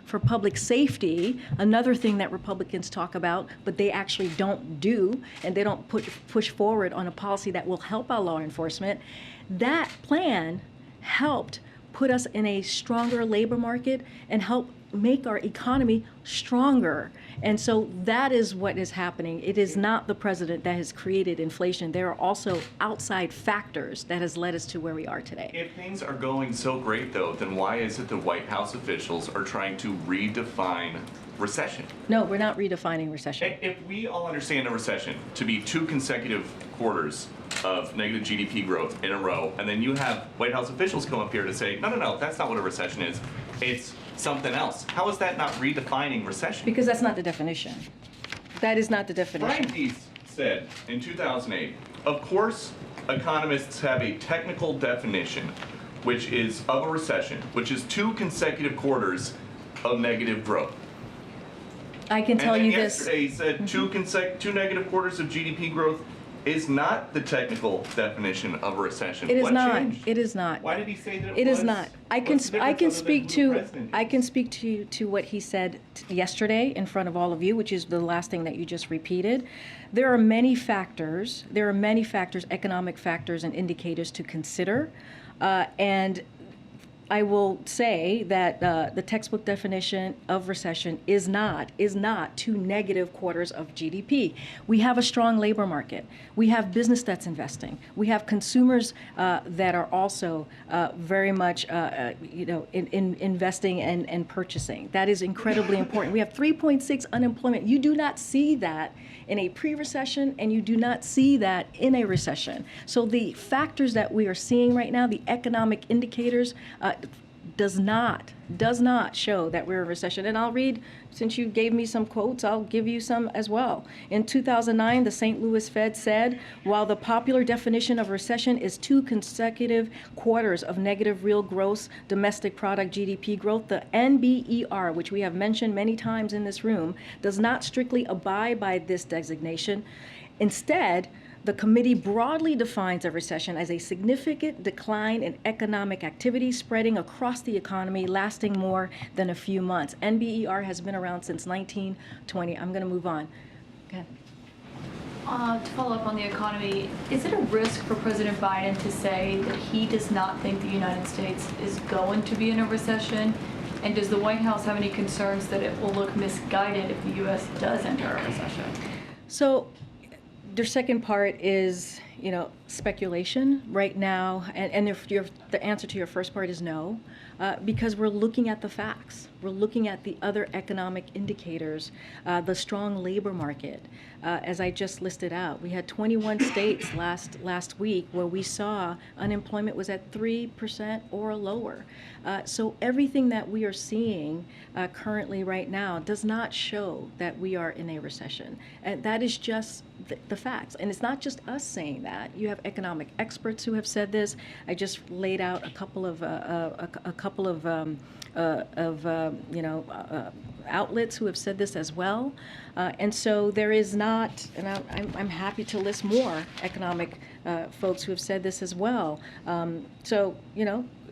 for public safety, another thing that Republicans talk about, but they actually don't do, and they don't push forward on a policy that will help our law enforcement. That plan helped put us in a stronger labor market and help make our economy stronger. And so that is what is happening. It is not the president that has created inflation. There are also outside factors that has led us to where we are today. If things are going so great, though, then why is it the White House officials are trying to redefine recession? No, we're not redefining recession. If we all understand a recession to be 2 consecutive quarters of negative GDP growth in a row, and then you have White House officials come up here to say, no, that's not what a recession is. It's something else. How is that not redefining recession? Because that's not the definition. That is not the definition. Brian Deese said in 2008, of course, economists have a technical definition, which is of a recession, which is 2 consecutive quarters of negative growth. I can tell you this. Yesterday he said 2 negative quarters of GDP growth is not the technical definition of a recession. It is What not. changed? It is not. Why did he say that it was? is not. I can speak to what he said yesterday in front of all of you, which is the last thing that you just repeated. There are many factors. There are many factors, economic factors and indicators to consider, and I will say that the textbook definition of recession is not 2 negative quarters of GDP. We have a strong labor market. We have business that's investing. We have consumers that are also very much investing and purchasing. That is incredibly important. We have 3.6 unemployment. You do not see that in a pre-recession, and you do not see that in a recession. So the factors that we are seeing right now, the economic indicators, does not show that we're in a recession. And I'll read, since you gave me some quotes, I'll give you some as well. In 2009, the St. Louis Fed said, while the popular definition of recession is 2 consecutive quarters of negative real gross domestic product GDP growth, the NBER, which we have mentioned many times in this room, does not strictly abide by this designation. Instead, the committee broadly defines a recession as a significant decline in economic activity spreading across the economy, lasting more than a few months. NBER has been around since 1920. I'm going to move on. Okay. To follow up on the economy, is it a risk for President Biden to say that he does not think the United States is going to be in a recession? And does the White House have any concerns that it will look misguided if the U.S. does enter a recession? So, the second part is speculation right now, and if the answer to your first part is no, because we're looking at the facts. We're looking at the other economic indicators, the strong labor market, as I just listed out. We had 21 states last week where we saw unemployment was at 3% or lower. So everything that we are seeing currently right now does not show that we are in a recession. And that is just the facts. And it's not just us saying that. You have economic experts who have said this. I just laid out a couple of outlets who have said this as well. And so there is not, and I'm happy to list more economic folks who have said this as well.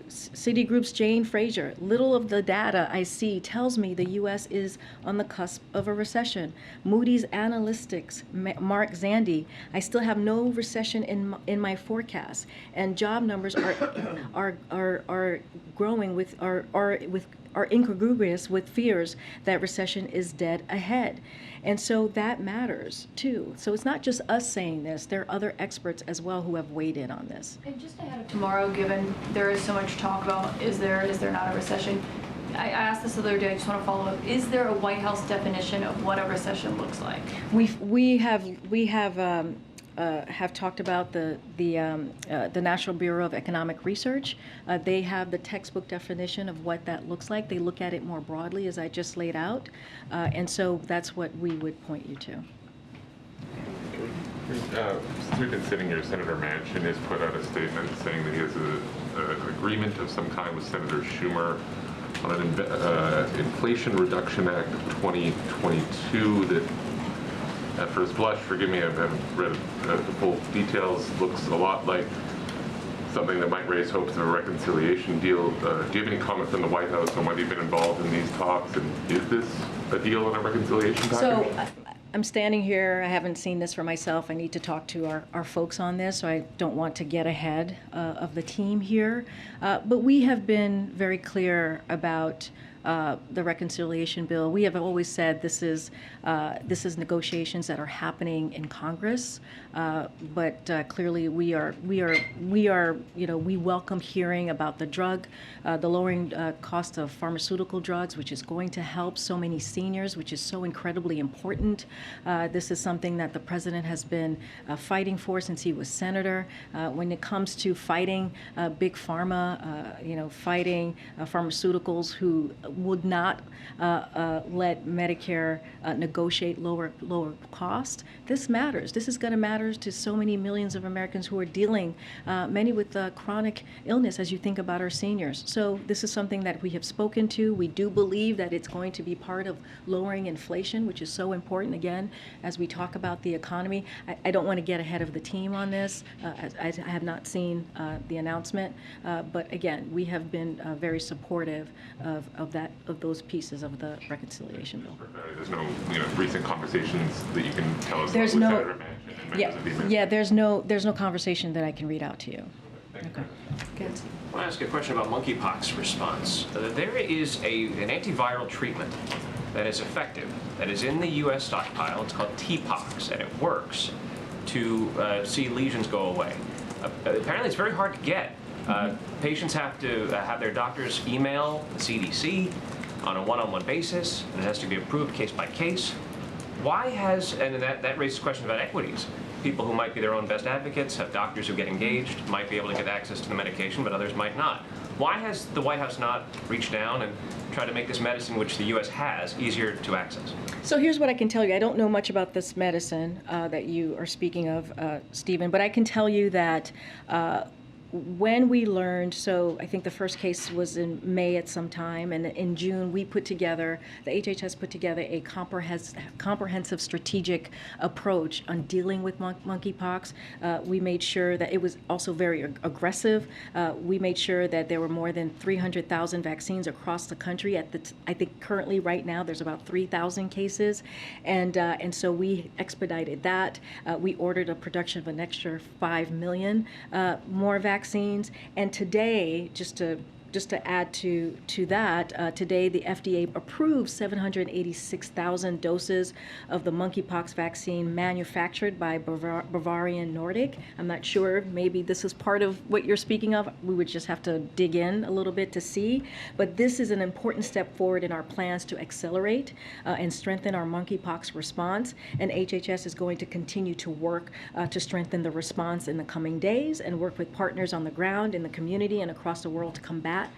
Citigroup's Jane Fraser, little of the data I see tells me the U.S. is on the cusp of a recession. Moody's Analytics, Mark Zandi, I still have no recession in my forecast, and job numbers are growing are incongruous with fears that recession is dead ahead. And so that matters too. So it's not just us saying this, there are other experts as well who have weighed in on this. And just ahead of tomorrow, given there is so much talk about is there not a recession, I asked this the other day, I just want to follow up. Is there a White House definition of what a recession looks like? We have talked about the National Bureau of Economic Research. They have the textbook definition of what that looks like. They look at it more broadly, as I just laid out, and so that's what we would point you to. Since we've been sitting here, Senator Manchin has put out a statement saying that he has an agreement of some kind with Senator Schumer on an Inflation Reduction Act of 2022 that, at first blush, forgive me, I haven't read the full details, looks a lot like something that might raise hopes of a reconciliation deal. Do you have any comment from the White House on whether you've been involved in these talks, and is this a deal on a reconciliation package? So I'm standing here, I haven't seen this for myself. I need to talk to our folks on this, so I don't want to get ahead of the team here. But we have been very clear about the reconciliation bill. We have always said this is negotiations that are happening in Congress, but clearly we welcome hearing about the lowering cost of pharmaceutical drugs, which is going to help so many seniors, which is so incredibly important. This is something that the president has been fighting for since he was senator. When it comes to fighting big pharma, fighting pharmaceuticals who would not let Medicare negotiate lower cost. This matters. This is going to matter to so many millions of Americans who are dealing, many with chronic illness, as you think about our seniors. So this is something that we have spoken to. We do believe that it's going to be part of lowering inflation, which is so important, again, as we talk about the economy. I don't want to get ahead of the team on this. I have not seen the announcement, but again, we have been very supportive of those pieces of the reconciliation bill. There's no recent conversations that you can tell us There's about no, with Senator Manchin and members of the administration? yeah. There's no conversation that I can read out to you. Okay. Good. I want to ask a question about monkeypox response. There is an antiviral treatment that is effective, that is in the U.S. stockpile. It's called TPOXX, and it works to see lesions go away. Apparently, it's very hard to get. Patients have to have their doctors email the CDC on a one-on-one basis, and it has to be approved case by case. Why has, and that raises questions about equities. People who might be their own best advocates, have doctors who get engaged, might be able to get access to the medication, but others might not. Why has the White House not reached down and tried to make this medicine, which the U.S. has, easier to access? So here's what I can tell you. I don't know much about this medicine that you are speaking of, Stephen, but I can tell you that when we learned, so I think the first case was in May at some time, and in June we put together, the HHS put together a comprehensive strategic approach on dealing with monkeypox. We made sure that it was also very aggressive. We made sure that there were more than 300,000 vaccines across the country. I think currently right now there's about 3,000 cases, and so we expedited that. We ordered a production of an extra 5 million more vaccines. And today, just to just to add to that, today the FDA approved 786,000 doses of the monkeypox vaccine manufactured by Bavarian Nordic. I'm not sure, maybe this is part of what you're speaking of. We would just have to dig in a little bit to see. But this is an important step forward in our plans to accelerate and strengthen our monkeypox response. And HHS is going to continue to work to strengthen the response in the coming days and work with partners on the ground in the community and across the world to combat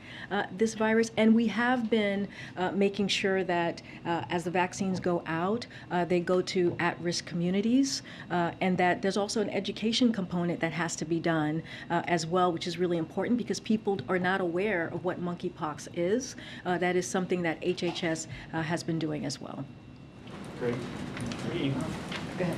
this virus. And we have been making sure that as the vaccines go out, they go to at-risk communities, and that there's also an education component that has to be done as well, which is really important because people are not aware of what monkeypox is. That is something that HHS has been doing as well. Great. Go ahead.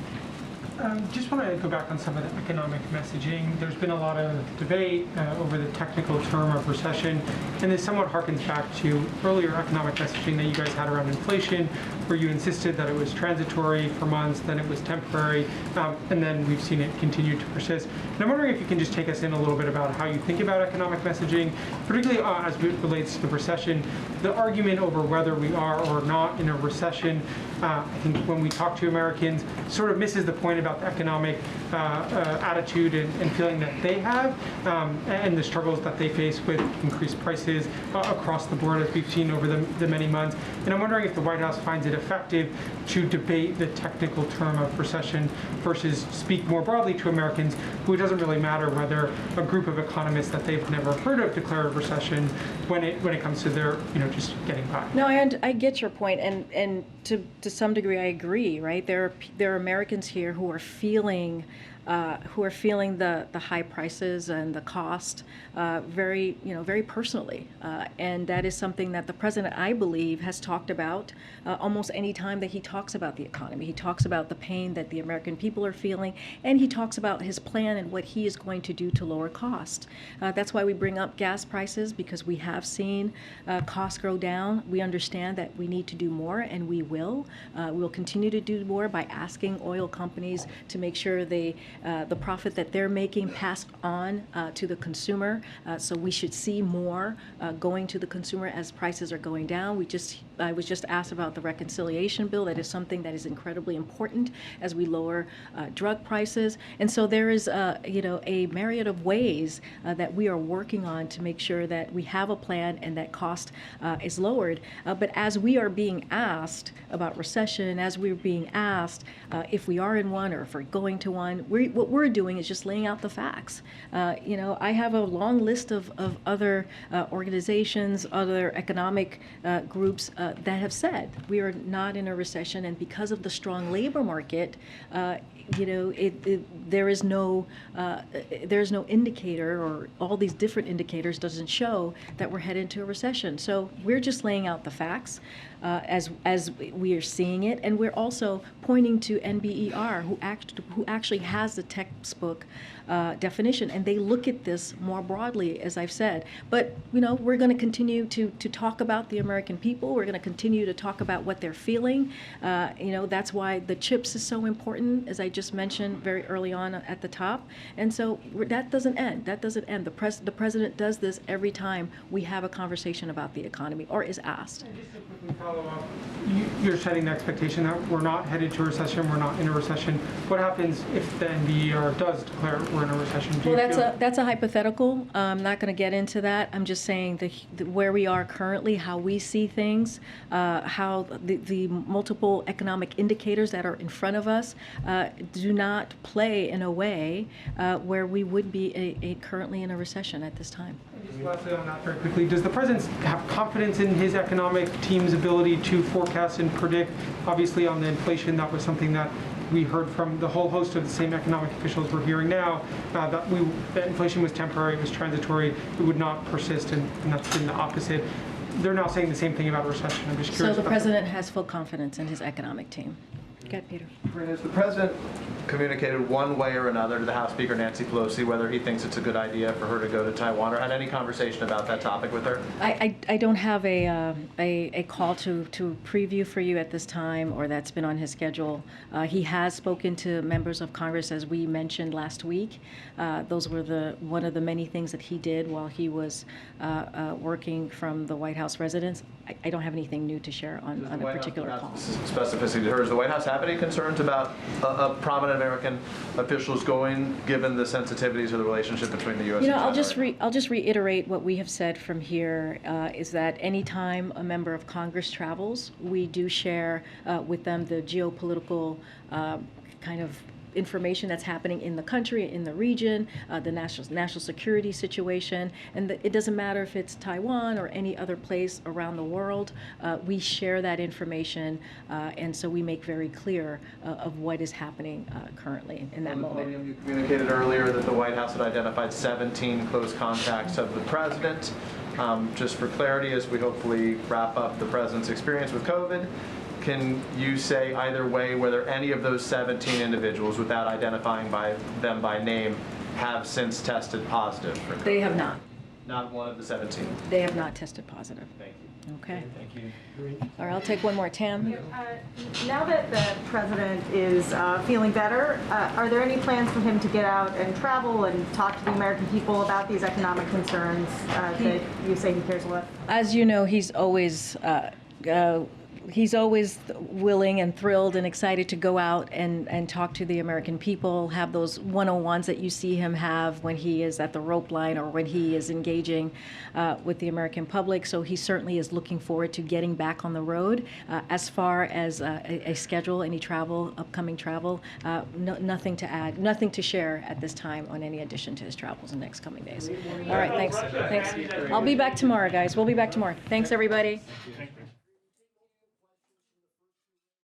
Just want to go back on some of the economic messaging. There's been a lot of debate over the technical term of recession, and this somewhat harkens back to earlier economic messaging that you guys had around inflation, where you insisted that it was transitory for months, then it was temporary, and then we've seen it continue to persist. And I'm wondering if you can just take us in a little bit about how you think about economic messaging, particularly as it relates to the recession. The argument over whether we are or not in a recession, I think when we talk to Americans, sort of misses the point about the economic attitude and feeling that they have, and the struggles that they face with increased prices across the board, as we've seen over the many months. And I'm wondering if the White House finds it effective to debate the technical term of recession versus speak more broadly to Americans, who it doesn't really matter whether a group of economists that they've never heard of declare a recession when it comes to their, just getting by. No, I get your point, and to some degree I agree. Right, there are Americans here who are feeling the high prices and the cost very personally, and that is something that the president, I believe, has talked about almost any time that he talks about the economy. He talks about the pain that the American people are feeling, and he talks about his plan and what he is going to do to lower cost. That's why we bring up gas prices, because we have seen costs go down. We understand that we need to do more, and we will. We'll continue to do more by asking oil companies to make sure the profit that they're making passed on to the consumer. So we should see more going to the consumer as prices are going down. I was just asked about the reconciliation bill. That is something that is incredibly important as we lower drug prices. And so there is a myriad of ways that we are working on to make sure that we have a plan and that cost is lowered. But as we are being asked about recession, as we're being asked if we are in one or if we're going to one, what we're doing is just laying out the facts. I have a long list of other organizations, other economic groups that have said we are not in a recession, and because of the strong labor market, there is no indicator, or all these different indicators doesn't show that we're headed into a recession. So we're just laying out the facts as we are seeing it, and we're also pointing to NBER, who actually has the textbook definition, and they look at this more broadly, as I've said. But we're going to continue to talk about the American people. We're going to continue to talk about what they're feeling. That's why the CHIPS is so important, as I just mentioned very early on at the top. And so that doesn't end. The president does this every time we have a conversation about the economy or is asked. And just to quickly follow up, you're setting the expectation that we're not headed to a recession, we're not in a recession. What happens if the NBER does declare we're in a recession? That's a hypothetical. I'm not going to get into that. I'm just saying where we are currently, how we see things, how the multiple economic indicators that are in front of us do not play in a way where we would be currently in a recession at this time. Just lastly on that very quickly, does the president have confidence in his economic team's ability to forecast and predict? Obviously on the inflation, that was something that we heard from the whole host of the same economic officials we're hearing now, that inflation was temporary, it was transitory, it would not persist, and that's been the opposite. They're now saying the same thing about a recession. I'm just curious. So the president has full confidence in his economic team. Go ahead, Peter. Has the president communicated one way or another to the House Speaker Nancy Pelosi whether he thinks it's a good idea for her to go to Taiwan, or had any conversation about that topic with her? I don't have a call to preview for you at this time, or that's been on his schedule. He has spoken to members of Congress, as we mentioned last week. Those were one of the many things that he did while he was working from the White House residence. I don't have anything new to share on a particular call. Specificity to her. Does the White House have any concerns about prominent American officials going, given the sensitivities of the relationship between the U.S. and China? I'll just reiterate what we have said from here, is that anytime a member of Congress travels, we do share with them the geopolitical kind of information that's happening in the country, in the region, the national security situation, and it doesn't matter if it's Taiwan or any other place around the world. We share that information, and so we make very clear of what is happening currently in that moment. You communicated earlier that the White House had identified 17 close contacts of the president. Just for clarity, as we hopefully wrap up the president's experience with COVID, can you say either way whether any of those 17 individuals, without identifying them by name, have since tested positive for COVID? They have not. Not one of the 17? They have not tested positive. Thank you. Okay. Thank you. All right, I'll take one more. Tam? Now that the president is feeling better, are there any plans for him to get out and travel and talk to the American people about these economic concerns that you say he cares about? As you know, he's always willing and thrilled and excited to go out and talk to the American people, have those one-on-ones that you see him have when he is at the rope line or when he is engaging with the American public. So he certainly is looking forward to getting back on the road. As far as a schedule, any travel, upcoming travel, nothing to add, nothing to share at this time on any addition to his travels in the next coming days. All right, thanks. I'll be back tomorrow, guys. We'll be back tomorrow. Thanks, everybody.